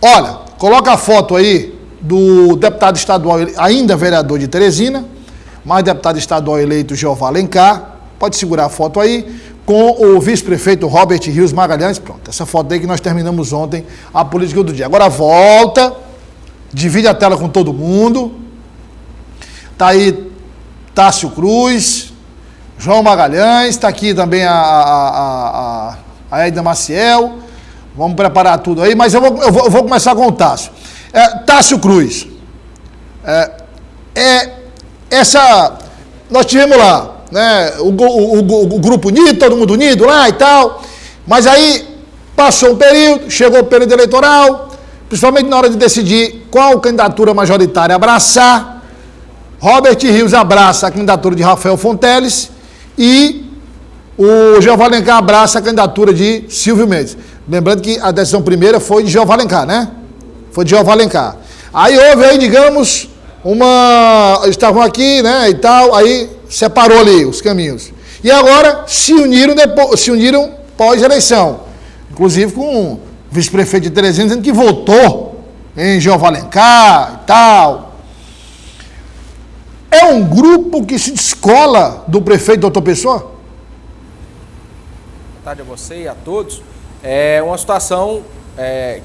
Olha, coloca a foto aí do deputado estadual, ainda vereador de Teresina, mas deputado estadual eleito Jeová Alencar. Pode segurar a foto aí, com o vice-prefeito Robert Rios Magalhães. Pronto, essa foto aí que nós terminamos ontem, a política do dia. Agora volta, divide a tela com todo mundo. Tá aí Tássio Cruz, João Magalhães, está aqui também a Edna Maciel. Vamos preparar tudo aí, mas eu vou começar com o Tássio. Tássio Cruz. Nós tivemos lá, né, o grupo unido, todo mundo unido lá e tal, mas aí passou um período, chegou o período eleitoral, principalmente na hora de decidir qual candidatura majoritária abraçar. Robert Rios abraça a candidatura de Rafael Fonteles e o Jeová Alencar abraça a candidatura de Silvio Mendes. Lembrando que a decisão primeira foi de Jeová Alencar, né? Foi de Jeová Alencar. Aí houve aí, digamos, eles estavam aqui, né, e tal, aí separou ali os caminhos. E agora se uniram pós-eleição. Inclusive com o vice-prefeito de Teresina dizendo que votou em Jeová Alencar e tal. É um grupo que se descola do prefeito doutor Pessoa? Boa tarde a você e a todos. É uma situação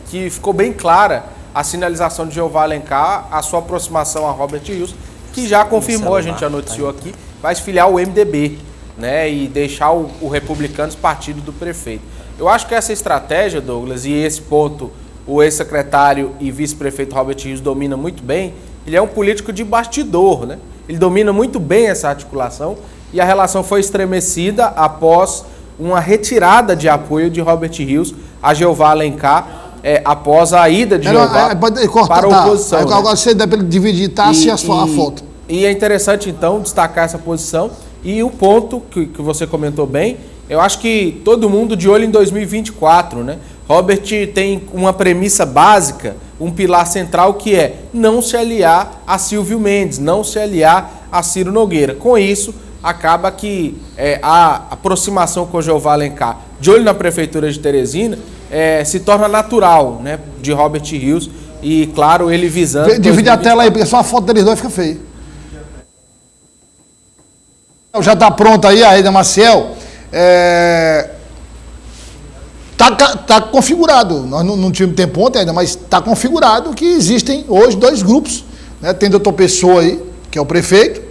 que ficou bem clara a sinalização de Jeová Alencar, a sua aproximação a Robert Rios, que já confirmou, a gente já noticiou aqui, vai se filiar ao MDB, né, e deixar o Republicanos partido do prefeito. Eu acho que essa estratégia, Douglas, e esse ponto o ex-secretário e vice-prefeito Robert Rios domina muito bem. Ele é um político de bastidor, né? Ele domina muito bem essa articulação e a relação foi estremecida após uma retirada de apoio de Robert Rios a Jeová Alencar, após a ida de Jeová para a oposição. Agora você deve dividir a foto. E é interessante, então, destacar essa posição. E o ponto que você comentou bem, eu acho que todo mundo de olho em 2024, né? Robert tem uma premissa básica, um pilar central, que é não se aliar a Silvio Mendes, não se aliar a Ciro Nogueira. Com isso, acaba que a aproximação com o Jeová Alencar, de olho na Prefeitura de Teresina, se torna natural, né, de Robert Rios, e claro, ele visando... Divide 2024. A tela aí, porque só a foto deles dois fica feia. Já está pronta aí a Edna Maciel. Tá configurado. Nós não tivemos tempo ontem ainda, mas está configurado que existem hoje dois grupos, né? Tem doutor Pessoa aí, que é o prefeito,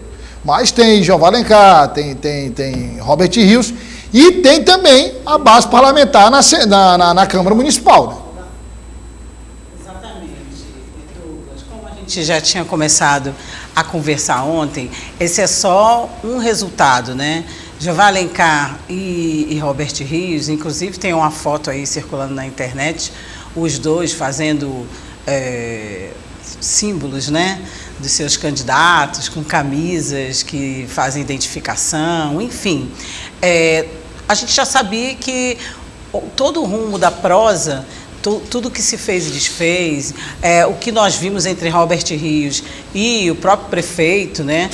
mas tem Jeová Alencar, tem Robert Rios, e tem também a base parlamentar na Câmara Municipal, né? Exatamente, Douglas. Como a gente já tinha começado a conversar ontem, esse é só um resultado, né? Jeová Alencar e Robert Rios, inclusive tem uma foto aí circulando na internet, os dois fazendo símbolos, né, dos seus candidatos, com camisas que fazem identificação, enfim. A gente já sabia que todo o rumo da prosa, tudo que se fez e desfez, o que nós vimos entre Robert Rios e o próprio prefeito, né,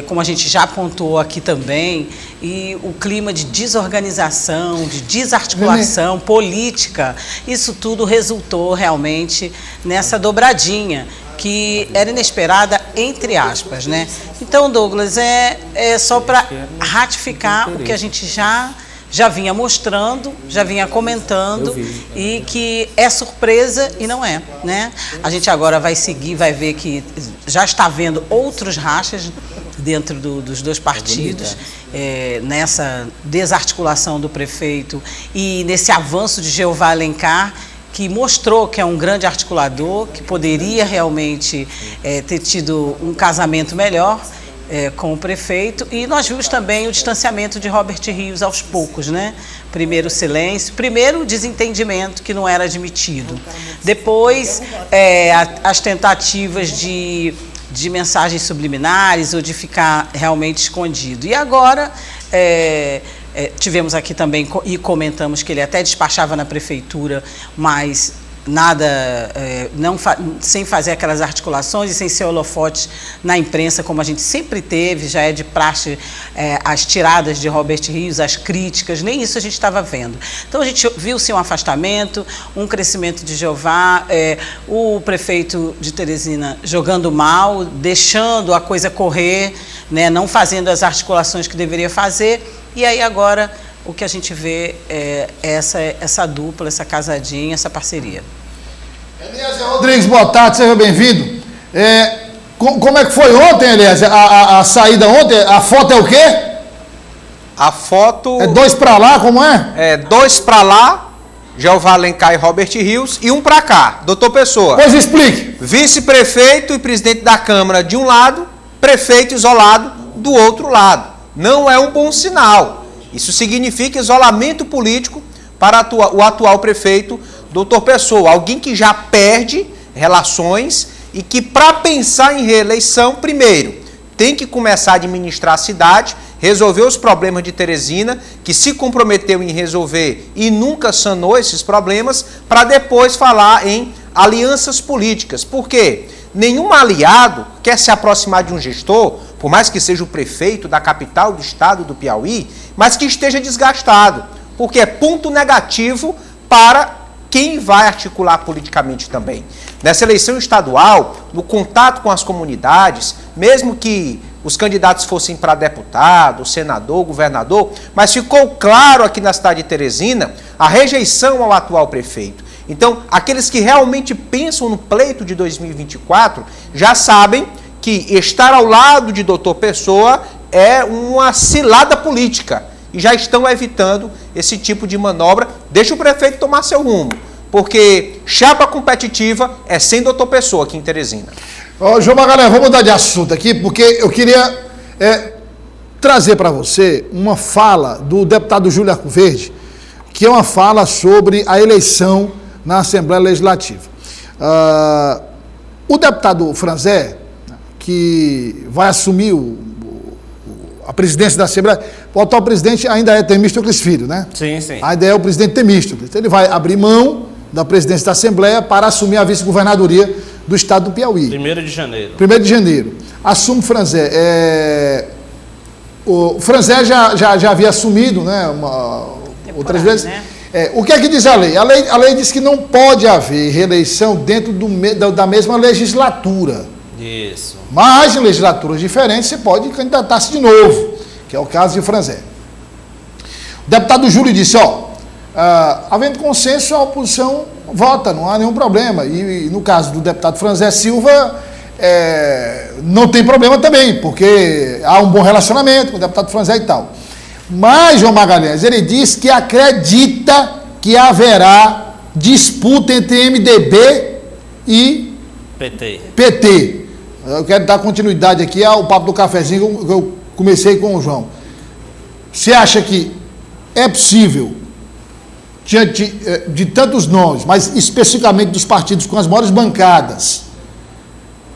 como a gente já apontou aqui também, e o clima de desorganização, de desarticulação política, isso tudo resultou realmente nessa dobradinha, que era inesperada, entre aspas, né? Então, Douglas, é só para ratificar o que a gente já vinha mostrando, já vinha comentando, e que é surpresa e não é, né? A gente agora vai seguir, vai ver que já está havendo outros rachas dentro dos dois partidos, nessa desarticulação do prefeito e nesse avanço de Jeová Alencar, que mostrou que é um grande articulador, que poderia realmente ter tido um casamento melhor com o prefeito, e nós vimos também o distanciamento de Robert Rios aos poucos, né? Primeiro o silêncio, primeiro o desentendimento que não era admitido, depois as tentativas de mensagens subliminares ou de ficar realmente escondido. E agora tivemos aqui também, e comentamos que ele até despachava na prefeitura, mas nada, sem fazer aquelas articulações e sem ser holofotes na imprensa, como a gente sempre teve, já é de praxe as tiradas de Robert Rios, as críticas, nem isso a gente estava vendo. Então a gente viu sim um afastamento, um crescimento de Jeová, o prefeito de Teresina jogando mal, deixando a coisa correr, né, não fazendo as articulações que deveria fazer, e aí agora o que a gente vê é essa dupla, essa casadinha, essa parceria. Eliezer Rodrigues, boa tarde, seja bem-vindo. Como é que foi ontem, Eliezer? A saída ontem, a foto é o quê? A foto... É 2 para lá, como é? É 2 para lá, Jeová Alencar e Robert Rios, e 1 para cá, doutor Pessoa. Pois explique. Vice-prefeito e presidente da Câmara de um lado, prefeito isolado do outro lado. Não é um bom sinal. Isso significa isolamento político para o atual prefeito, doutor Pessoa. Alguém que já perde relações e que, para pensar em reeleição, primeiro, tem que começar a administrar a cidade, resolver os problemas de Teresina, que se comprometeu em resolver e nunca sanou esses problemas, para depois falar em alianças políticas. Por quê? Nenhum aliado quer se aproximar de um gestor, por mais que seja o prefeito da capital do estado do Piauí, mas que esteja desgastado, porque é ponto negativo para quem vai articular politicamente também. Nessa eleição estadual, no contato com as comunidades, mesmo que os candidatos fossem para deputado, senador, governador, mas ficou claro aqui na cidade de Teresina a rejeição ao atual prefeito. Então, aqueles que realmente pensam no pleito de 2024 já sabem que estar ao lado de doutor Pessoa é uma cilada política e já estão evitando esse tipo de manobra. Deixa o prefeito tomar seu rumo, porque chapa competitiva é sem doutor Pessoa aqui em Teresina. João Magalhães, vamos mudar de assunto aqui, porque eu queria trazer para você uma fala do deputado Júlio Arcoverde, que é uma fala sobre a eleição na Assembleia Legislativa. O deputado Franzé, que vai assumir a presidência da Assembleia, o atual presidente ainda é Temístocles Filho, né? Sim, sim. Ainda é o presidente Temístocles. Ele vai abrir mão da presidência da Assembleia para assumir a vice-governadoria do estado do Piauí. 1º de janeiro. 1º de janeiro. Assume o Franzé. O Franzé já havia assumido, né? Outras vezes. Né? O que é que diz a lei? A lei diz que não pode haver reeleição dentro da mesma legislatura. Isso. Mas em legislaturas diferentes você pode candidatar-se de novo, que é o caso de Franzé. O deputado Júlio disse, havendo consenso, a oposição vota, não há nenhum problema. E no caso do deputado Franzé Silva, não tem problema também, porque há um bom relacionamento com o deputado Franzé e tal. Mas, João Magalhães, ele diz que acredita que haverá disputa entre MDB e PT. Eu quero dar continuidade aqui ao papo do cafezinho que eu comecei com o João. Você acha que é possível, diante de tantos nomes, mas especificamente dos partidos com as maiores bancadas,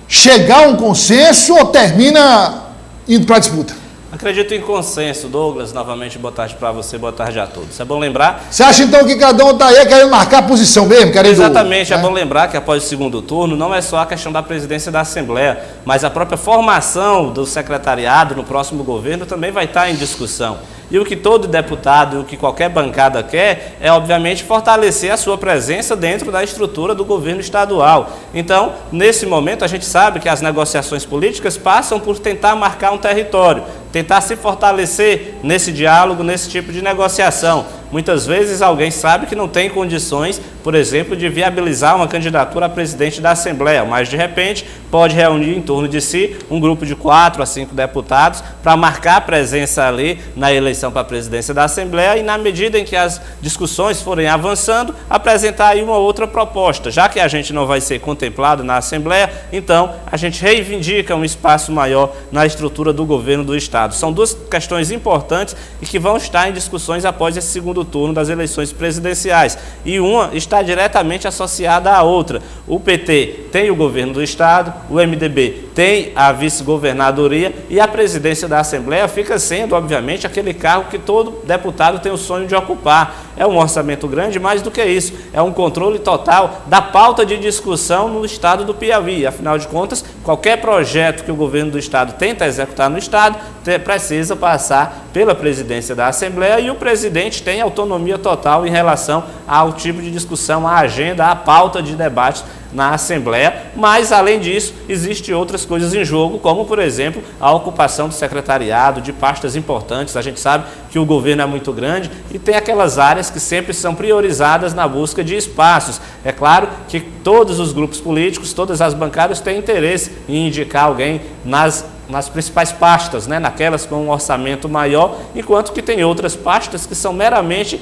chegar a um consenso ou termina indo para a disputa? Acredito em consenso, Douglas. Novamente, boa tarde para você, boa tarde a todos. É bom lembrar... Você acha então que cada um está aí querendo marcar a posição mesmo? Exatamente, é bom lembrar que após o segundo turno não é só a questão da presidência da Assembleia, mas a própria formação do secretariado no próximo governo também vai estar em discussão. E o que todo deputado, o que qualquer bancada quer, é obviamente fortalecer a sua presença dentro da estrutura do governo estadual. Então, nesse momento, a gente sabe que as negociações políticas passam por tentar marcar um território, tentar se fortalecer nesse diálogo, nesse tipo de negociação. Muitas vezes alguém sabe que não tem condições, por exemplo, de viabilizar uma candidatura a presidente da Assembleia, mas de repente pode reunir em torno de si um grupo de 4 a 5 deputados para marcar a presença ali na eleição para a presidência da Assembleia e, na medida em que as discussões forem avançando, apresentar aí uma outra proposta. Já que a gente não vai ser contemplado na Assembleia, então a gente reivindica um espaço maior na estrutura do governo do Estado. São duas questões importantes e que vão estar em discussões após esse segundo turno das eleições presidenciais. E uma está diretamente associada à outra. O PT tem o governo do Estado, o MDB tem a vice-governadoria e a presidência da Assembleia fica sendo, obviamente, aquele cargo que todo deputado tem o sonho de ocupar. É um orçamento grande, mais do que isso, é um controle total da pauta de discussão no estado do Piauí. Afinal de contas, qualquer projeto que o governo do estado tenta executar no estado precisa passar pela presidência da Assembleia e o presidente tem autonomia total em relação ao tipo de discussão, à agenda, à pauta de debates na Assembleia, mas além disso, existem outras coisas em jogo, como por exemplo, a ocupação do secretariado, de pastas importantes. A gente sabe que o governo é muito grande e tem aquelas áreas que sempre são priorizadas na busca de espaços. É claro que todos os grupos políticos, todas as bancadas têm interesse em indicar alguém nas principais pastas, né, naquelas com um orçamento maior, enquanto que tem outras pastas que são meramente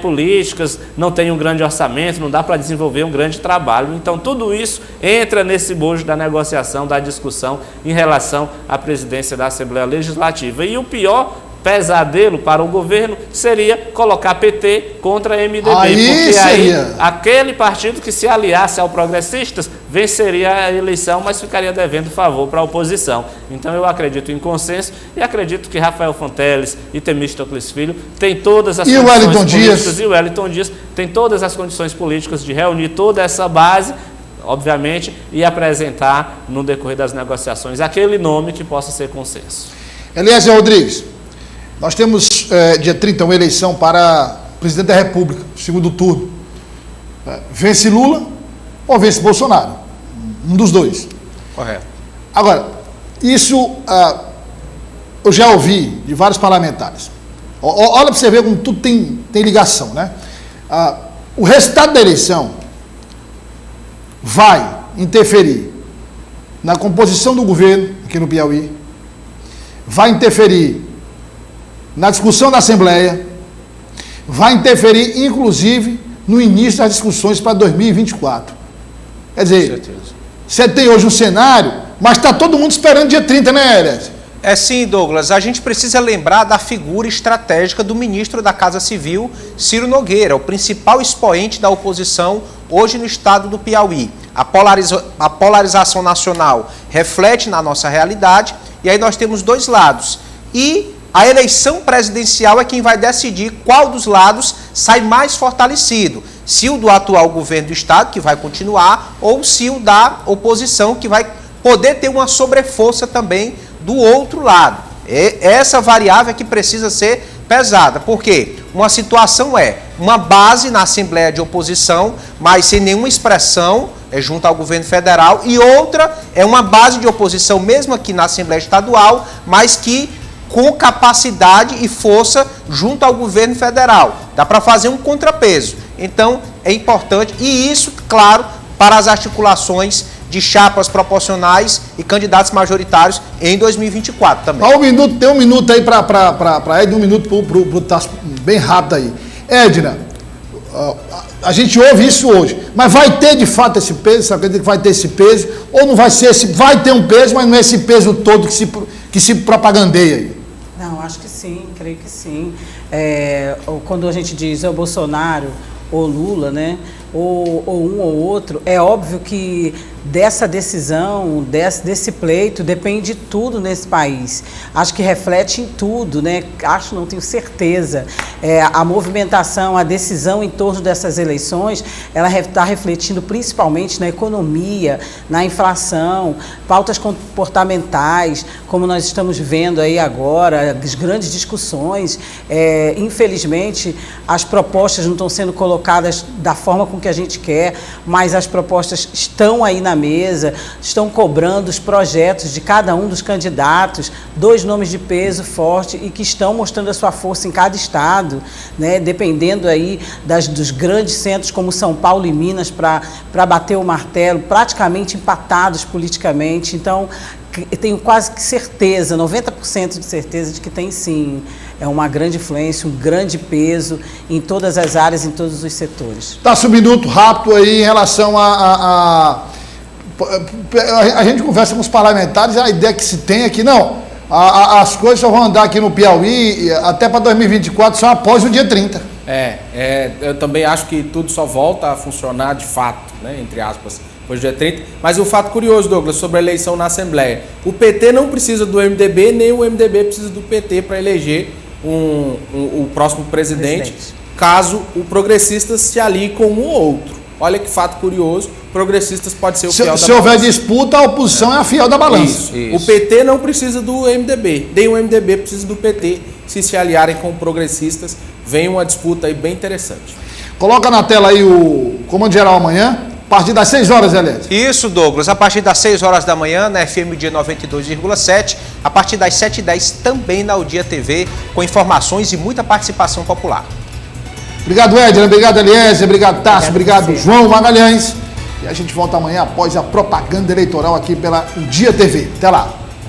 políticas, não tem um grande orçamento, não dá para desenvolver um grande trabalho. Então, tudo isso entra nesse bojo da negociação, da discussão em relação à presidência da Assembleia Legislativa. E o pior pesadelo para o governo seria colocar PT contra MDB, porque aí aquele partido que se aliasse ao Progressistas venceria a eleição, mas ficaria devendo favor para a oposição. Então eu acredito em consenso e acredito que Rafael Fonteles e Temístocles Filho têm todas as condições políticas, e o Wellington Dias tem todas as condições políticas de reunir toda essa base, obviamente, e apresentar no decorrer das negociações aquele nome que possa ser consenso. Eliezer Rodrigues, nós temos dia 30 uma eleição para presidente da República, segundo turno. Vence Lula ou vence Bolsonaro? Um dos dois. Correto. Agora, isso eu já ouvi de vários parlamentares. Olha para você ver como tudo tem ligação, né? O resultado da eleição vai interferir na composição do governo aqui no Piauí, vai interferir na discussão da Assembleia, vai interferir, inclusive, no início das discussões para 2024. Quer dizer, você tem hoje um cenário, mas está todo mundo esperando dia 30, né, Elias? É sim, Douglas. A gente precisa lembrar da figura estratégica do ministro da Casa Civil, Ciro Nogueira, o principal expoente da oposição hoje no estado do Piauí. A polarização nacional reflete na nossa realidade e aí nós temos dois lados. E a eleição presidencial é quem vai decidir qual dos lados sai mais fortalecido. Se o do atual governo do estado, que vai continuar, ou se o da oposição, que vai poder ter uma sobreforça também do outro lado. Essa variável é que precisa ser pesada, porque uma situação é uma base na Assembleia de oposição, mas sem nenhuma expressão junto ao governo federal, e outra é uma base de oposição, mesmo aqui na Assembleia Estadual, mas que com capacidade e força junto ao governo federal. Dá para fazer um contrapeso. Então, é importante, e isso, claro, para as articulações de chapas proporcionais e candidatos majoritários em 2024 também. Tem um minuto aí para Edna, um minuto para o Tasso, bem rápido aí. Edna, a gente ouve isso hoje, mas vai ter de fato esse peso? Você acredita que vai ter esse peso? Ou não vai ser esse? Vai ter um peso, mas não é esse peso todo que se propagandeia aí? Não, acho que sim, creio que sim. Quando a gente diz o Bolsonaro ou Lula, né, ou um ou outro, é óbvio que dessa decisão, desse pleito, depende tudo nesse país. Acho que reflete em tudo, né? Não tenho certeza. A movimentação, a decisão em torno dessas eleições, ela está refletindo principalmente na economia, na inflação, pautas comportamentais, como nós estamos vendo aí agora, as grandes discussões. Infelizmente, as propostas não estão sendo colocadas da forma com que a gente quer, mas as propostas estão aí na mesa, estão cobrando os projetos de cada um dos candidatos, 2 nomes de peso forte e que estão mostrando a sua força em cada estado, né, dependendo aí dos grandes centros como São Paulo e Minas para bater o martelo, praticamente empatados politicamente. Então, eu tenho quase que certeza, 90% de certeza de que tem sim uma grande influência, um grande peso em todas as áreas, em todos os setores. Tá, um minuto rápido aí em relação a gente conversa com os parlamentares, a ideia que se tem é que não, as coisas só vão andar aqui no Piauí até para 2024, só após o dia 30. Eu também acho que tudo só volta a funcionar de fato, né, entre aspas, hoje dia 30. Mas um fato curioso, Douglas, sobre a eleição na Assembleia. O PT não precisa do MDB, nem o MDB precisa do PT para eleger o próximo presidente, caso o Progressistas se alie com um ou outro. Olha que fato curioso, Progressistas pode ser o fiel da balança. Se houver disputa, a oposição é a fiel da balança. Isso. O PT não precisa do MDB, nem o MDB precisa do PT. Se aliarem com Progressistas, vem uma disputa aí bem interessante. Coloca na tela aí o Comando Geral amanhã, a partir das 6 horas, Elias. Isso, Douglas. A partir das 6 horas da manhã, na FM dia 92,7. A partir das 7h10, também na Udia TV, com informações e muita participação popular. Obrigado, Edna. Obrigado, Eliezer. Obrigado, Tássio. Obrigado, João Magalhães. E a gente volta amanhã após a propaganda eleitoral aqui pela Udia TV. Até lá.